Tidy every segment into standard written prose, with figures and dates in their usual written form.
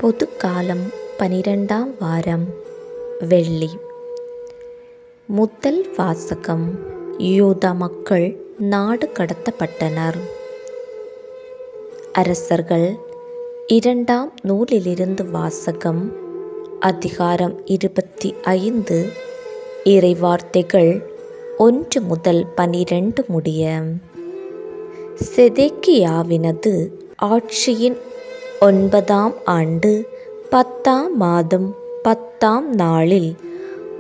பொதுக்காலம் 12ஆம் வாரம் வெள்ளி. முதல் வாசகம். யூதா மக்கள் நாடு கடத்தப்பட்டனர். அரசர்கள் 2ஆம் நூலிலிருந்து வாசகம். அதிகாரம் 25. இறைவார்த்தைகள் 1 முதல் 12 முடிய. செதேக்கியாவினது ஆட்சியின் 9ஆம் ஆண்டு 10ஆம் மாதம் 10ஆம் நாளில்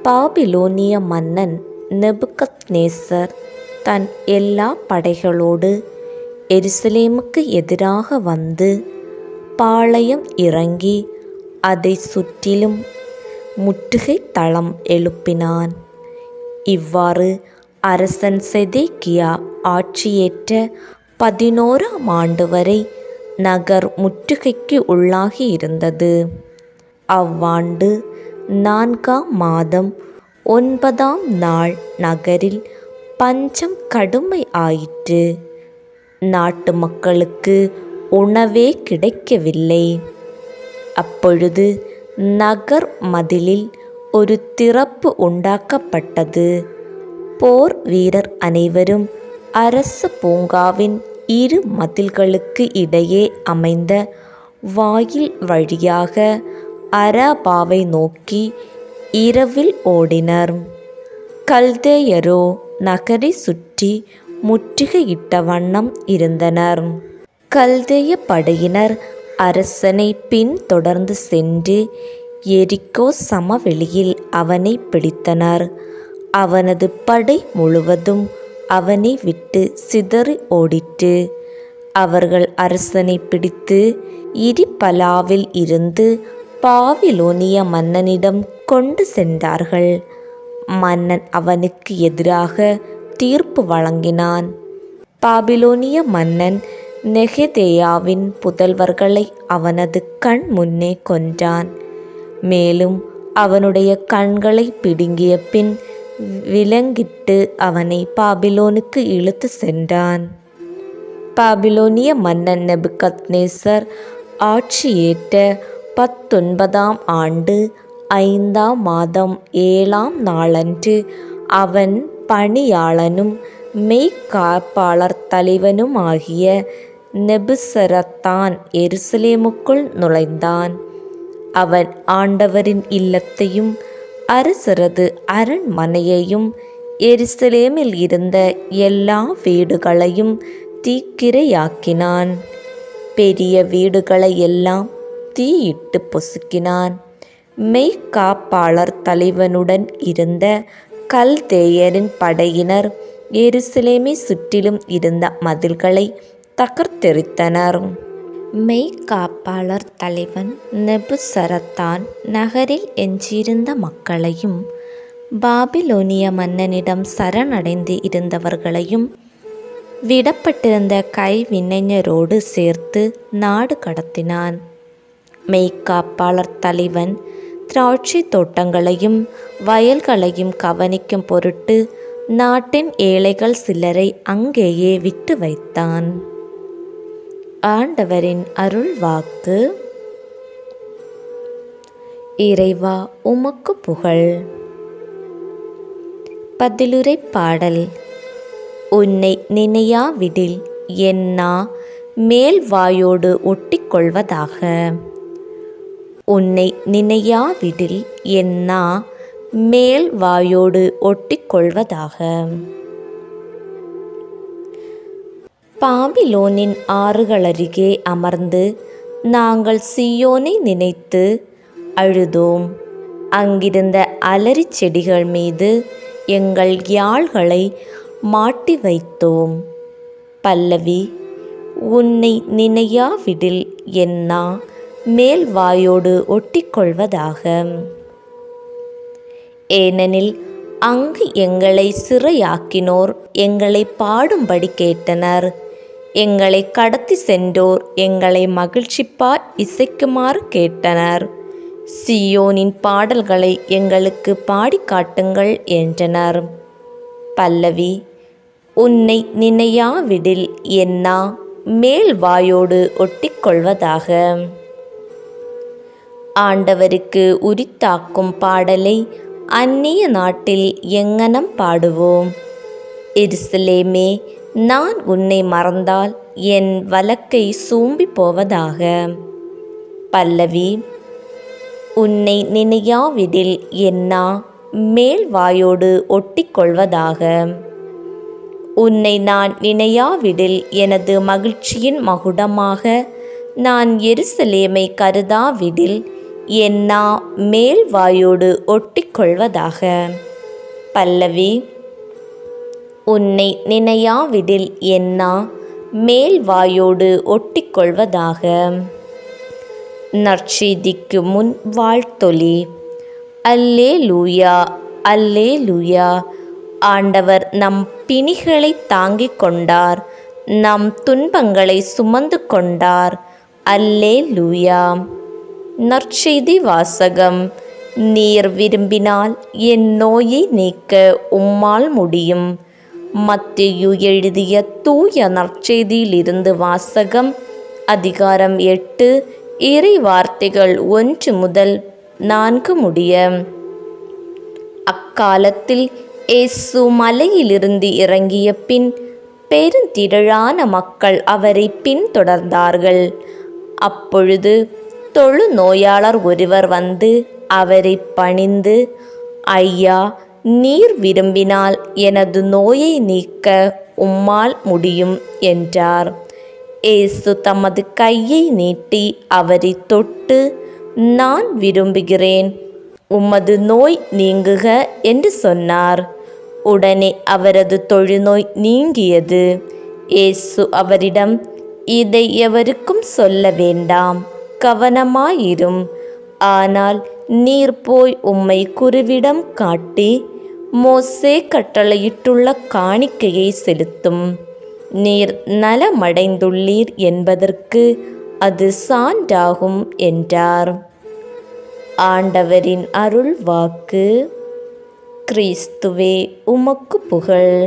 பாபிலோனிய மன்னன் நேபுகத்நேசர் தன் எல்லா படைகளோடு எருசலேமுக்கு எதிராக வந்து பாளையம் இறங்கி அதை சுற்றிலும் முற்றுகை தளம் எழுப்பினான். இவ்வாறு அரசன் செதேக்கியா ஆட்சியேற்ற 11ஆம் ஆண்டு வரை நகர் முற்றுகைக்கு உள்ளாகி இருந்தது. அவ்வாண்டு 4ஆம் மாதம் 9ஆம் நாள் நகரில் பஞ்சம் கடுமை ஆயிற்று. நாட்டு மக்களுக்கு உணவே கிடைக்கவில்லை. அப்பொழுது நகர் மதிலில் ஒரு திறப்பு உண்டாக்கப்பட்டது. போர் வீரர் அனைவரும் அரச பூங்காவின் 2 மதில்களுக்கு இடையே அமைந்த வாயில் வழியாக அரபாவை நோக்கி இரவில் ஓடினர். கல்தேயரோ நகரை சுற்றி முற்றுகையிட்ட வண்ணம் இருந்தனர். கல்தேய படையினர் அரசனை பின்தொடர்ந்து சென்று எரிகோ சமவெளியில் அவனை பிடித்தனர். அவனது படை முழுவதும் அவனை விட்டு சிதறி ஓடிற்று. அவர்கள் அரசனை பிடித்து இரிபலாவில் இருந்து பாபிலோனிய மன்னனிடம் கொண்டு சென்றார்கள். மன்னன் அவனுக்கு எதிராக தீர்ப்பு வழங்கினான். பாபிலோனிய மன்னன் நெகதேயாவின் புதல்வர்களை அவனது கண் முன்னே கொன்றான். மேலும் அவனுடைய கண்களை பிடுங்கிய பின் விலங்கிட்டு அவனை பாபிலோனுக்கு இழுத்து சென்றான். பாபிலோனிய மன்னன் நேபுகத்நேசர் ஆட்சியேற்ற 19ஆம் ஆண்டு 5ஆம் மாதம் 7ஆம் நாளன்று அவன் பணியாளனும் மெய்காப்பாளர் தலைவனுமாகிய நேபுசரத்தான் எருசலேமுக்குள் நுழைந்தான். அவன் ஆண்டவரின் இல்லத்தையும் அரசரது அரண்மனையையும் எருசலேமில் இருந்த எல்லா வீடுகளையும் தீக்கிரையாக்கினான். பெரிய வீடுகளை எல்லாம் தீயிட்டு பொசுக்கினான். மெய்காப்பாளர் தலைவனுடன் இருந்த கல்தேயரின் படையினர் எருசலேமை சுற்றிலும் இருந்த மதில்களை தகர்த்தெறித்தனர். மெய்காப்பாளர் தலைவன் நேபுசரத்தான் நகரில் எஞ்சியிருந்த மக்களையும் பாபிலோனிய மன்னனிடம் சரணடைந்து இருந்தவர்களையும் விடப்பட்டிருந்த கைவினைஞரோடு சேர்த்து நாடு கடத்தினான். மெய்காப்பாளர் தலைவன் திராட்சை தோட்டங்களையும் வயல்களையும் கவனிக்கும் பொருட்டு நாட்டின் ஏழைகள் சிலரை அங்கேயே விட்டு வைத்தான். ஆண்டவரின் அருள் வாக்கு. இறைவா உமக்கு புகழ். பதிலுரை பாடல். உன்னை நினையாவிடில் என் நா மேல் வாயோடு ஒட்டிக்கொள்வதாக. உன்னை நினையாவிடில் என் நா மேல் வாயோடு ஒட்டிக்கொள்வதாக. பாபிலோனின் ஆறுகளருகே அமர்ந்து நாங்கள் சீயோனை நினைத்து அழுதோம். அங்கிருந்த அலரி செடிகள் மீது எங்கள் யாழ்களை மாட்டி வைத்தோம். பல்லவி. உன்னை நினையாவிடில் என் நா மேல் வாயோடு ஒட்டிக்கொள்வதாக. ஏனெனில் அங்கு எங்களை சிறையாக்கினோர் எங்களை பாடும்படி கேட்டனர். எங்களை கடத்தி சென்றோர் எங்களை மகிழ்ச்சிப்பாய் இசைக்குமாறு கேட்டனர். சீயோனின் பாடல்களை எங்களுக்கு பாடி காட்டுங்கள் என்றனர். பல்லவி. உன்னை நினையாவிடில் என் நா மேல் வாயோடு ஒட்டிக்கொள்வதாக. ஆண்டவருக்கு உரித்தாக்கும் பாடலை அந்நிய நாட்டில் எங்ஙனம் பாடுவோம். எருசலேமே, நான் உன்னை மறந்தால் என் வலக்கை சூம்பி போவதாக. பல்லவி. உன்னை நினையாவிடில் என்னா மேல் வாயோடு ஒட்டிக்கொள்வதாக. உன்னை நான் நினையாவிடில் எனது மகிழ்ச்சியின் மகுடமாக நான் எருசலேமை கருதாவிடில் என்னா மேல் வாயோடு ஒட்டிக்கொள்வதாக. பல்லவி. உன்னை நினையாவிடில் என்னா மேல் வாயோடு ஒட்டிக்கொள்வதாக. நற்செய்திக்கு முன் வாழ்த்தொலி. அல்லேலூயா, அல்லேலூயா. ஆண்டவர் நம் பிணிகளை தாங்கிக் கொண்டார், நம் துன்பங்களை சுமந்து கொண்டார். அல்லேலூயா. நற்செய்தி வாசகம். நீர் விரும்பினால் என் நோயை நீக்க உம்மால் முடியும். மத்தேயு எழுதிய தூய நற்செய்தியிலிருந்து வாசகம். அதிகாரம் 8, இறை வார்த்தைகள் 1 முதல் 4 முடிய. அக்காலத்தில் இயேசு மலையிலிருந்து இறங்கிய பின் பெருந்திரளான மக்கள் அவரை பின்தொடர்ந்தார்கள். அப்பொழுது தொழுநோயாளர் ஒருவர் வந்து அவரை பணிந்து, ஐயா, நீர் விரும்பினால் எனது நோயை நீக்க உம்மால் முடியும் என்றார். இயேசு தமது கையை நீட்டி அவரை தொட்டு, நான் விரும்புகிறேன், உமது நோய் நீங்குக என்று சொன்னார். உடனே அவரது தொழுநோய் நீங்கியது. இயேசு அவரிடம், இதை எவருக்கும் சொல்ல வேண்டாம், கவனமாயிரும். ஆனால் நீர் போய் உம்மை குருவிடம் காட்டி மோசே கட்டளையிட்டுள்ள காணிக்கையை செலுத்தும். நீர் நலமடைந்துள்ளீர் என்பதற்கு அது சான்றாகும் என்றார். ஆண்டவரின் அருள் வாக்கு. கிறிஸ்துவே, உமக்கு புகழ்.